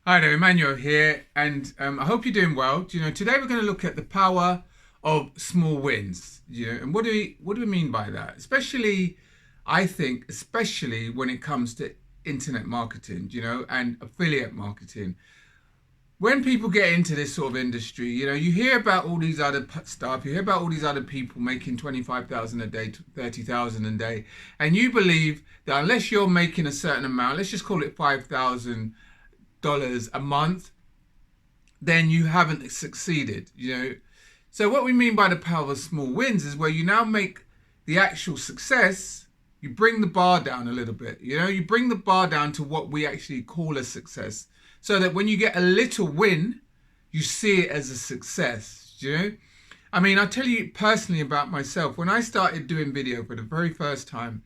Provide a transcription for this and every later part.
Hi there, Emmanuel here, and I hope you're doing well. Today we're going to look at the power of small wins. And what do we mean by that? Especially, I think, especially when it comes to internet marketing, and affiliate marketing. When people get into this sort of industry, you hear about all these other stuff. You hear about all these other people making 25,000 a day, 30,000 a day, and you believe that unless you're making a certain amount, let's just call it $5,000 a month, then you haven't succeeded. So what we mean by the power of small wins is where you now make the actual success, you bring the bar down a little bit. You bring the bar down to what we actually call a success, so that when you get a little win, you see it as a success. I mean, I'll tell you personally about myself. When I started doing video for the very first time,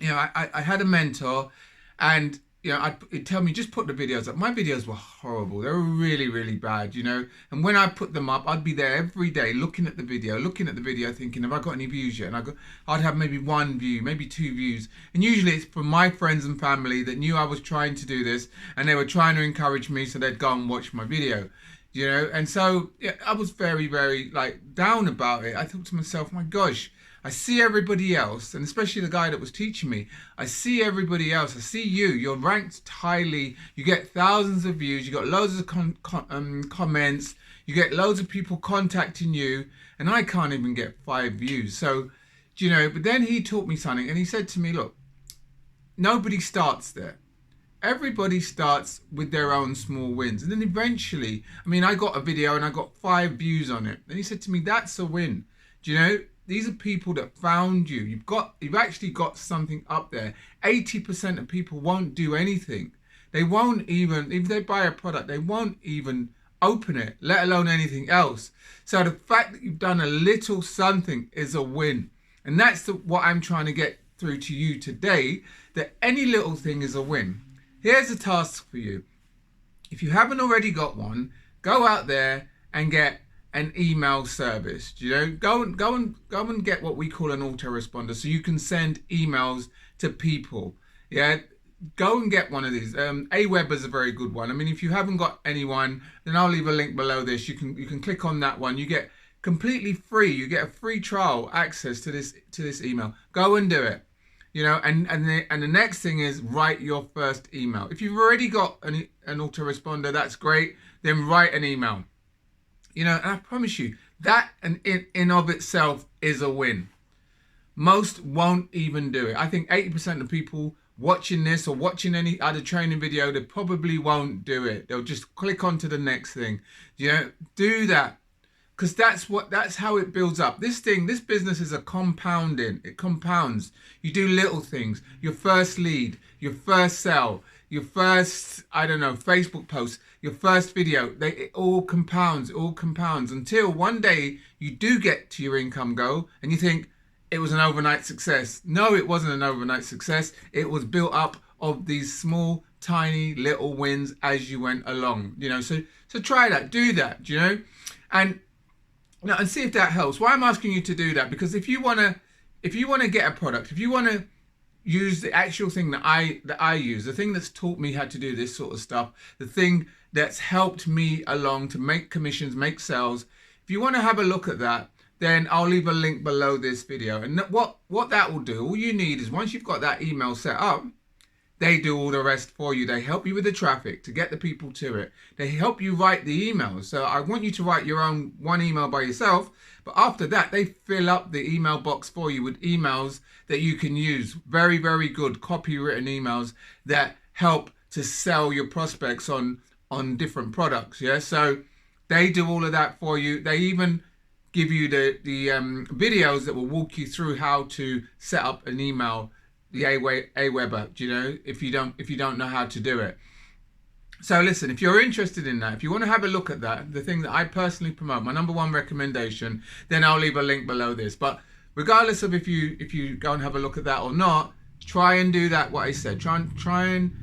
I had a mentor, and he'd tell me, just put the videos up. My videos were horrible. They were really, really bad. And when I put them up, I'd be there every day looking at the video, thinking, have I got any views yet? And I'd have maybe one view, maybe two views. And usually it's from my friends and family that knew I was trying to do this, and they were trying to encourage me, so they'd go and watch my video. And so I was very, very down about it. I thought to myself, my gosh, I see everybody else, and especially the guy that was teaching me. I see everybody else. I see you. You're ranked highly. You get thousands of views. You got loads of comments. You get loads of people contacting you, and I can't even get 5 views. So, but then he taught me something, and he said to me, look, nobody starts there. Everybody starts with their own small wins. And then eventually, I got a video and I got 5 views on it. And he said to me, that's a win. These are people that found you. You've actually got something up there. 80% of people won't do anything. They won't even, if they buy a product, they won't even open it, let alone anything else. So the fact that you've done a little something is a win. And that's what I'm trying to get through to you today, that any little thing is a win. Here's a task for you. If you haven't already got one, go out there and get an email service. Go and get what we call an autoresponder, so you can send emails to people. Go and get one of these. Aweber is a very good one. If you haven't got anyone, then I'll leave a link below this. You can click on that one. You get completely free. You get a free trial access to this email. Go and do it. And the next thing is write your first email. If you've already got an autoresponder, that's great. Then write an email. And I promise you, that in of itself is a win. Most won't even do it. I think 80% of people watching this or watching any other training video, they probably won't do it. They'll just click on to the next thing. Do that. Because that's how it builds up. This business is a compounding. It compounds. You do little things. Your first lead, your first sell, your first, Facebook post, your first video, it all compounds until one day you do get to your income goal and you think it was an overnight success. No, it wasn't an overnight success. It was built up of these small, tiny little wins as you went along. So try that, do that, and see if that helps. Why I'm asking you to do that, because if you wanna get a product, if you wanna use the actual thing that I use, the thing that's taught me how to do this sort of stuff, the thing that's helped me along to make commissions, make sales. If you want to have a look at that, then I'll leave a link below this video. And what that will do, all you need is, once you've got that email set up, they do all the rest for you. They help you with the traffic to get the people to it. They help you write the emails. So I want you to write your own one email by yourself. But after that, they fill up the email box for you with emails that you can use. Very, very good copywritten emails that help to sell your prospects on different products. So they do all of that for you. They even give you the videos that will walk you through how to set up an email, the Aweber, if you don't know how to do it. So listen, if you're interested in that, if you want to have a look at that, the thing that I personally promote, my number one recommendation, then I'll leave a link below this. But regardless of if you go and have a look at that or not, try and do that, what I said. Try and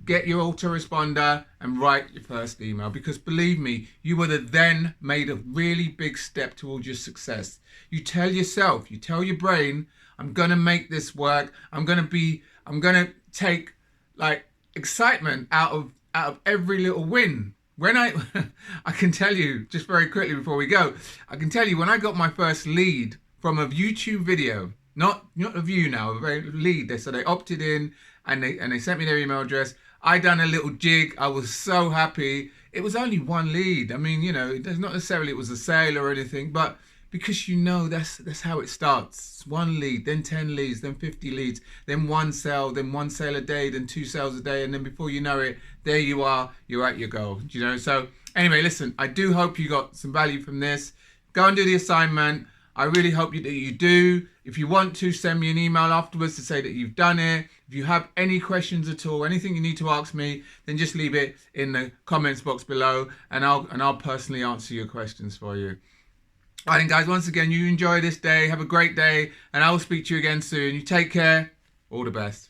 get your autoresponder and write your first email, because believe me, you would have then made a really big step towards your success. You tell yourself, you tell your brain, I'm going to make this work. I'm going to take excitement out out of every little win. When I can tell you, just very quickly before we go, I can tell you when I got my first lead from a YouTube video, not a view now, a very lead. So they opted in and they sent me their email address. I done a little jig. I was so happy. It was only one lead. I mean, there's not necessarily it was a sale or anything, but because that's how it starts. It's one lead, then 10 leads, then 50 leads, then one sale a day, then 2 sales a day, and then before you know it, there you are, you're at your goal. So anyway, listen, I do hope you got some value from this. Go and do the assignment. I really hope that you do. If you want to, send me an email afterwards to say that you've done it. If you have any questions at all, anything you need to ask me, then just leave it in the comments box below, and I'll personally answer your questions for you. All right, then, guys, once again, you enjoy this day. Have a great day, and I will speak to you again soon. You take care. All the best.